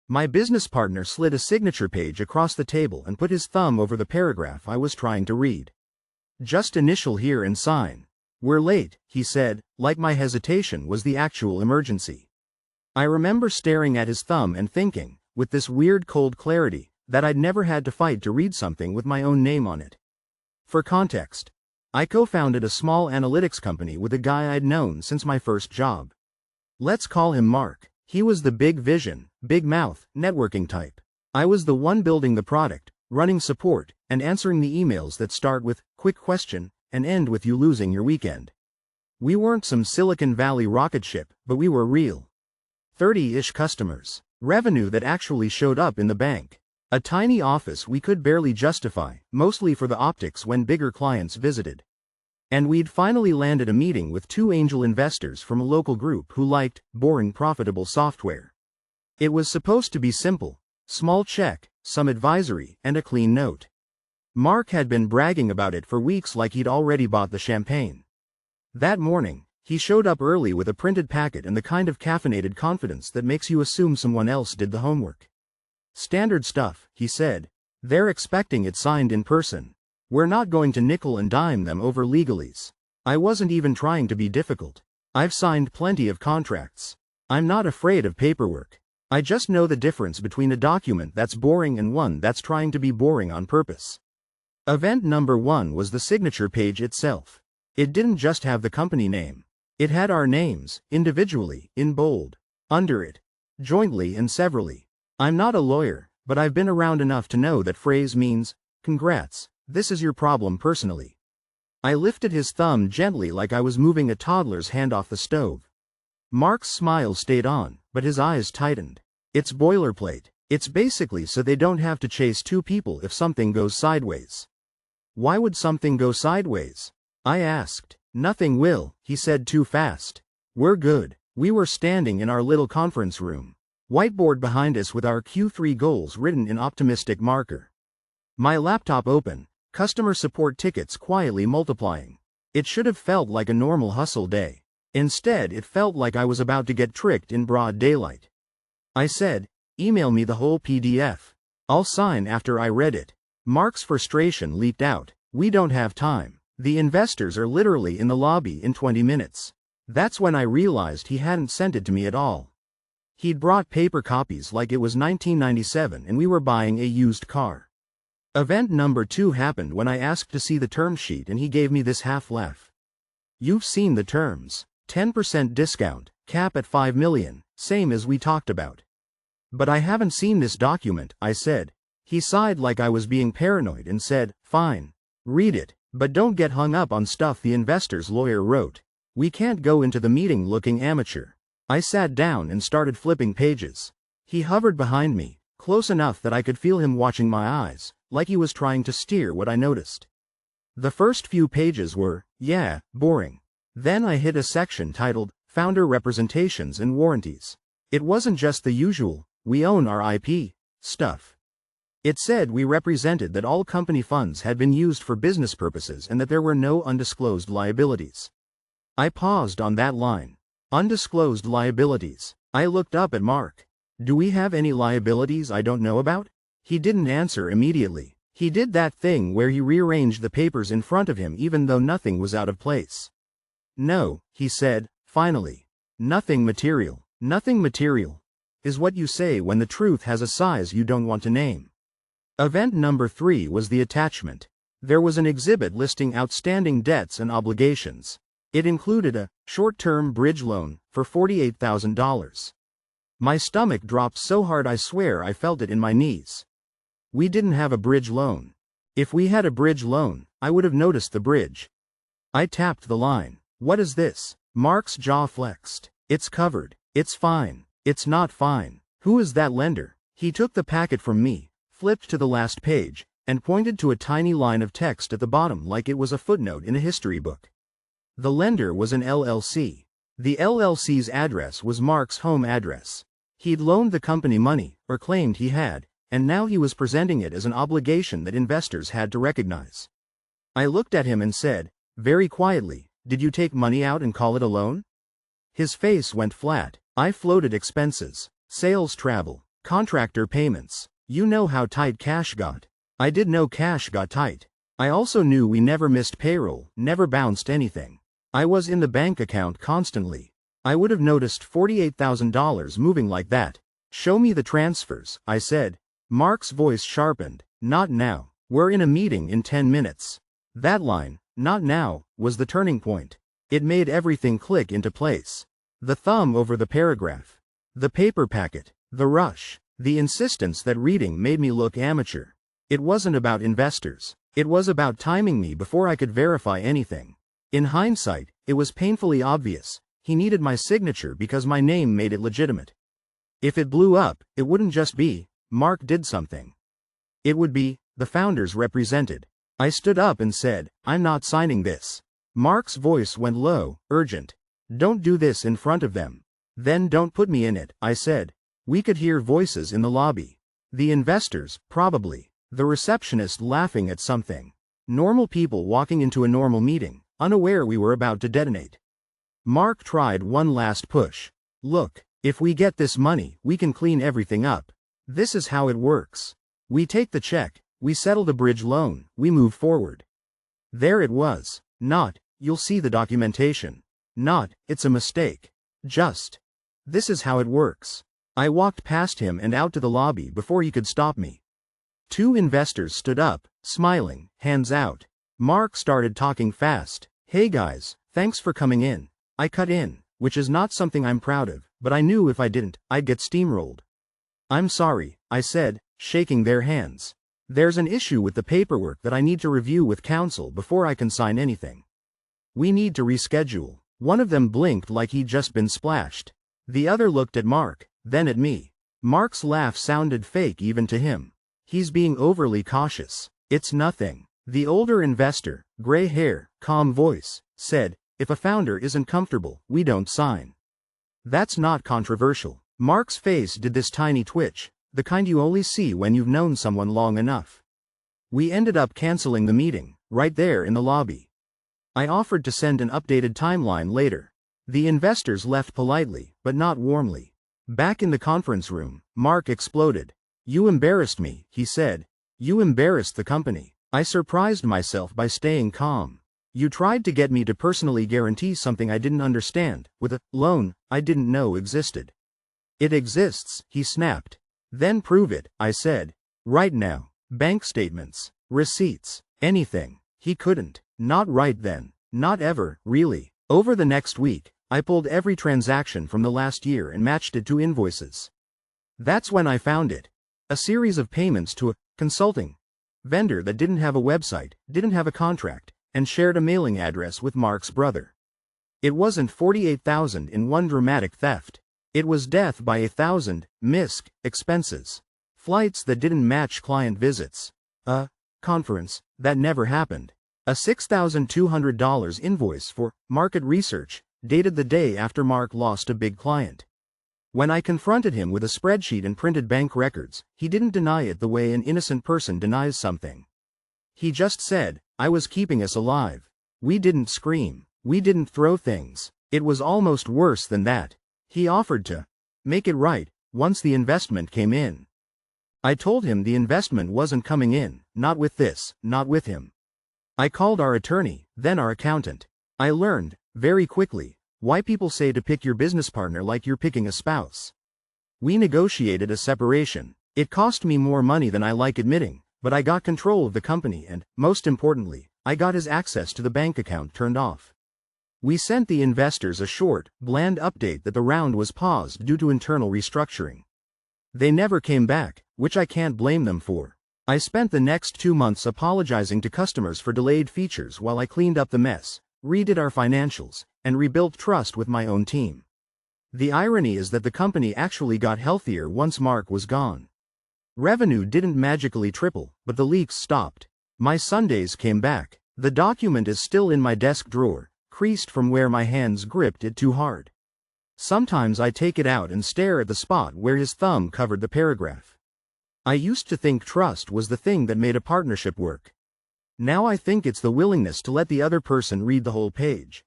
My business partner slid a signature page across the table and put his thumb over the paragraph I was trying to read. "Just initial here and sign. We're late," he said, like my hesitation was the actual emergency. I remember staring at his thumb and thinking, with this weird cold clarity, that I'd never had to fight to read something with my own name on it. For context, I co-founded a small analytics company with a guy I'd known since my first job. Let's call him Mark. He was the big vision, big mouth, networking type. I was the one building the product, running support, and answering the emails that start with, "quick question," and end with you losing your weekend. We weren't some Silicon Valley rocket ship, but we were real. 30-ish customers. Revenue that actually showed up in the bank. A tiny office we could barely justify, mostly for the optics when bigger clients visited. And we'd finally landed a meeting with 2 angel investors from a local group who liked boring profitable software. It was supposed to be simple: small check, some advisory, and a clean note. Mark had been bragging about it for weeks like he'd already bought the champagne. That morning, he showed up early with a printed packet and the kind of caffeinated confidence that makes you assume someone else did the homework. "Standard stuff," he said. "They're expecting it signed in person. We're not going to nickel and dime them over legalese." I wasn't even trying to be difficult. I've signed plenty of contracts. I'm not afraid of paperwork. I just know the difference between a document that's boring and one that's trying to be boring on purpose. Event number 1 was the signature page itself. It didn't just have the company name. It had our names, individually, in bold. Under it, jointly and severally. I'm not a lawyer, but I've been around enough to know that phrase means, "Congrats, this is your problem personally." I lifted his thumb gently like I was moving a toddler's hand off the stove. Mark's smile stayed on, but his eyes tightened. "It's boilerplate. It's basically so they don't have to chase 2 people if something goes sideways." "Why would something go sideways?" I asked. "Nothing will," he said too fast. "We're good." We were standing in our little conference room. Whiteboard behind us with our Q3 goals written in optimistic marker. My laptop open, customer support tickets quietly multiplying. It should have felt like a normal hustle day. Instead, it felt like I was about to get tricked in broad daylight. I said, "Email me the whole PDF. I'll sign after I read it." Mark's frustration leaked out. "We don't have time. The investors are literally in the lobby in 20 minutes. That's when I realized he hadn't sent it to me at all. He'd brought paper copies like it was 1997 and we were buying a used car. Event number 2 happened when I asked to see the term sheet and he gave me this half laugh. "You've seen the terms. 10% discount, cap at 5 million, same as we talked about." "But I haven't seen this document," I said. He sighed like I was being paranoid and said, "Fine. Read it, but don't get hung up on stuff the investor's lawyer wrote. We can't go into the meeting looking amateur." I sat down and started flipping pages. He hovered behind me, close enough that I could feel him watching my eyes, like he was trying to steer what I noticed. The first few pages were, boring. Then I hit a section titled, Founder Representations and Warranties. It wasn't just the usual, "we own our IP," stuff. It said we represented that all company funds had been used for business purposes and that there were no undisclosed liabilities. I paused on that line. Undisclosed liabilities. I looked up at Mark. "Do we have any liabilities I don't know about?" He didn't answer immediately. He did that thing where he rearranged the papers in front of him even though nothing was out of place. "No," he said, finally. "Nothing material." "Nothing material," is what you say when the truth has a size you don't want to name. Event number 3 was the attachment. There was an exhibit listing outstanding debts and obligations. It included a short-term bridge loan for $48,000. My stomach dropped so hard I swear I felt it in my knees. We didn't have a bridge loan. If we had a bridge loan, I would have noticed the bridge. I tapped the line. "What is this?" Mark's jaw flexed. "It's covered. It's fine." "It's not fine." "Who is that lender?" He took the packet from me, flipped to the last page, and pointed to a tiny line of text at the bottom like it was a footnote in a history book. The lender was an LLC. The LLC's address was Mark's home address. He'd loaned the company money, or claimed he had, and now he was presenting it as an obligation that investors had to recognize. I looked at him and said, very quietly, "Did you take money out and call it a loan?" His face went flat. "I floated expenses, sales travel, Contractor payments. You know how tight cash got. I did know cash got tight. I also knew we never missed payroll, never bounced anything. I was in the bank account constantly. I would have noticed $48,000 moving like that. Show me the transfers, I said. Mark's voice sharpened. Not now. We're in a meeting in 10 minutes. That line, not now, was the turning point. It made everything click into place. The thumb over the paragraph. The paper packet. The rush. The insistence that reading made me look amateur. It wasn't about investors. It was about timing me before I could verify anything. In hindsight, it was painfully obvious. He needed my signature because my name made it legitimate. If it blew up, it wouldn't just be, Mark did something. It would be, the founders represented. I stood up and said, I'm not signing this. Mark's voice went low, urgent. Don't do this in front of them. Then don't put me in it, I said. We could hear voices in the lobby. The investors, probably. The receptionist laughing at something. Normal people walking into a normal meeting, unaware we were about to detonate. Mark tried one last push. Look, if we get this money, we can clean everything up. This is how it works. We take the check, we settle the bridge loan, we move forward. There it was. Not, you'll see the documentation. Not, it's a mistake. Just, this is how it works. I walked past him and out to the lobby before he could stop me. Two investors stood up, smiling, hands out. Mark started talking fast. Hey guys, thanks for coming in. I cut in, which is not something I'm proud of, but I knew if I didn't, I'd get steamrolled. I'm sorry, I said, shaking their hands. There's an issue with the paperwork that I need to review with counsel before I can sign anything. We need to reschedule. One of them blinked like he'd just been splashed. The other looked at Mark, then at me. Mark's laugh sounded fake even to him. He's being overly cautious. It's nothing. The older investor, gray hair, calm voice, said, if a founder isn't comfortable, we don't sign. That's not controversial. Mark's face did this tiny twitch, the kind you only see when you've known someone long enough. We ended up canceling the meeting, right there in the lobby. I offered to send an updated timeline later. The investors left politely, but not warmly. Back in the conference room, Mark exploded. You embarrassed me, he said. You embarrassed the company. I surprised myself by staying calm. You tried to get me to personally guarantee something I didn't understand, with a loan I didn't know existed. It exists, he snapped. Then prove it, I said. Right now. Bank statements, receipts, anything. He couldn't. Not right then. Not ever, really. Over the next week, I pulled every transaction from the last year and matched it to invoices. That's when I found it. A series of payments to a consulting vendor that didn't have a website, didn't have a contract, and shared a mailing address with Mark's brother. It wasn't 48,000 in one dramatic theft. It was death by 1,000, missed, expenses. Flights that didn't match client visits. A conference that never happened. A $6,200 invoice for market research, dated the day after Mark lost a big client. When I confronted him with a spreadsheet and printed bank records, he didn't deny it the way an innocent person denies something. He just said, I was keeping us alive. We didn't scream. We didn't throw things. It was almost worse than that. He offered to make it right once the investment came in. I told him the investment wasn't coming in, not with this, not with him. I called our attorney, then our accountant. I learned, very quickly, why people say to pick your business partner like you're picking a spouse. We negotiated a separation. It cost me more money than I like admitting, but I got control of the company and, most importantly, I got his access to the bank account turned off. We sent the investors a short, bland update that the round was paused due to internal restructuring. They never came back, which I can't blame them for. I spent the next 2 months apologizing to customers for delayed features while I cleaned up the mess, redid our financials, and rebuilt trust with my own team. The irony is that the company actually got healthier once Mark was gone. Revenue didn't magically triple, but the leaks stopped. My Sundays came back. The document is still in my desk drawer, creased from where my hands gripped it too hard. Sometimes I take it out and stare at the spot where his thumb covered the paragraph. I used to think trust was the thing that made a partnership work. Now I think it's the willingness to let the other person read the whole page.